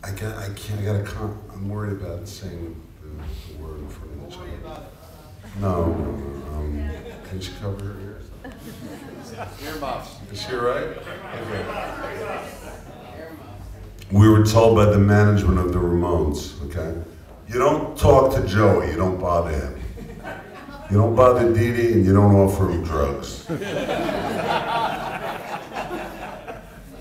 I'm worried about saying the word in front of the child. No. Can she cover her ears? Earmuffs. Is she right? Okay. We were told by the management of the Ramones, okay? You don't talk to Joey, you don't bother him. You don't bother Dee and you don't offer him drugs.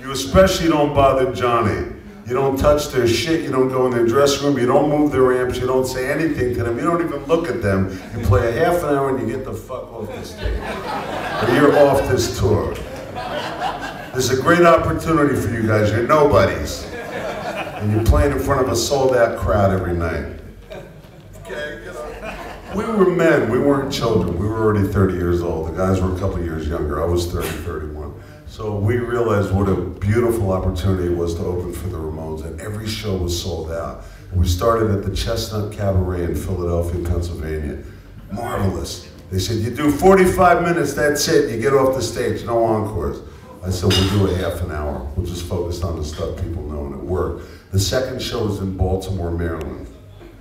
You especially don't bother Johnny. You don't touch their shit, you don't go in their dressing room, you don't move their amps, you don't say anything to them, you don't even look at them. You play a half an hour and you get the fuck off the stage. Or you're off this tour. This is a great opportunity for you guys, you're nobodies. And you're playing in front of a sold out crowd every night. Okay, get up. We were men, we weren't children. We were already 30 years old. The guys were a couple years younger. I was 30, 31. So we realized what a beautiful opportunity it was to open for the Ramones, and every show was sold out. We started at the Chestnut Cabaret in Philadelphia, Pennsylvania. Marvelous. They said, you do 45 minutes, that's it, you get off the stage, no encores. I said, we'll do a half an hour. We'll just focus on the stuff people know, and it worked. The second show was in Baltimore, Maryland,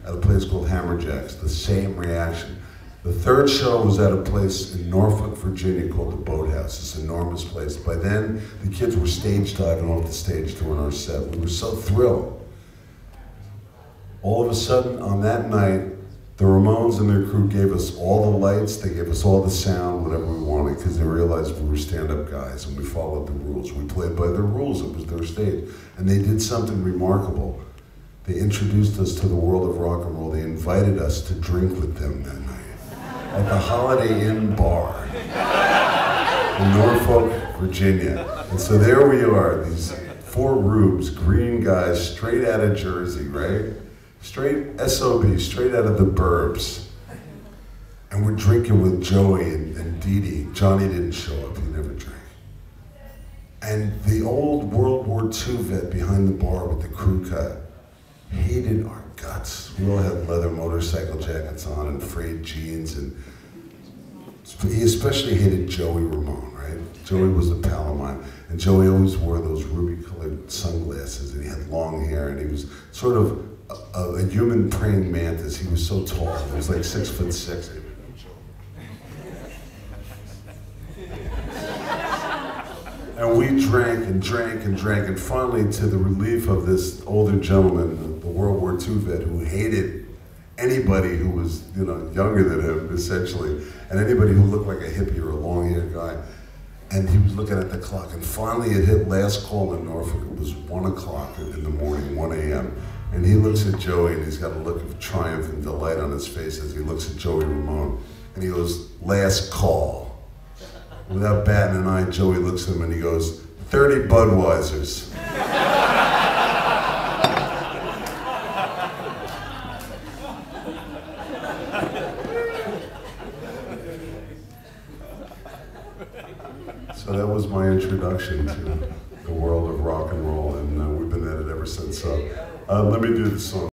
at a place called Hammerjacks, the same reaction. The third show was at a place in Norfolk, Virginia called the Boathouse. It's an enormous place. By then, the kids were stage diving off the stage during our set. We were so thrilled. All of a sudden, on that night, the Ramones and their crew gave us all the lights, they gave us all the sound, whatever we wanted, because they realized we were stand-up guys and we followed the rules. We played by their rules, it was their stage. And they did something remarkable. They introduced us to the world of rock and roll. They invited us to drink with them that night at the Holiday Inn bar in Norfolk, Virginia. And so there we are, these four rubes, green guys, straight out of Jersey, right? Straight SOB, straight out of the burbs. And we're drinking with Joey and Dee. Johnny didn't show up, he never drank. And the old World War II vet behind the bar with the crew cut hated our guts. We all had leather motorcycle jackets on and frayed jeans, and he especially hated Joey Ramone, right? Joey was a pal of mine, and Joey always wore those ruby-colored sunglasses, and he had long hair, and he was sort of a human praying mantis. He was so tall, he was like 6'6". And we drank and drank and drank, and finally, to the relief of this older gentleman, the World War II vet, who hated anybody who was, younger than him, essentially, and anybody who looked like a hippie or a long-haired guy. And he was looking at the clock, and finally it hit last call in Norfolk. It was 1 o'clock in the morning, 1 a.m. And he looks at Joey, and he's got a look of triumph and delight on his face as he looks at Joey Ramone, and he goes, last call. Without batting an eye, Joey looks at him and he goes, 30 Budweisers. So that was my introduction to the world of rock and roll, and we've been at it ever since. So let me do the song.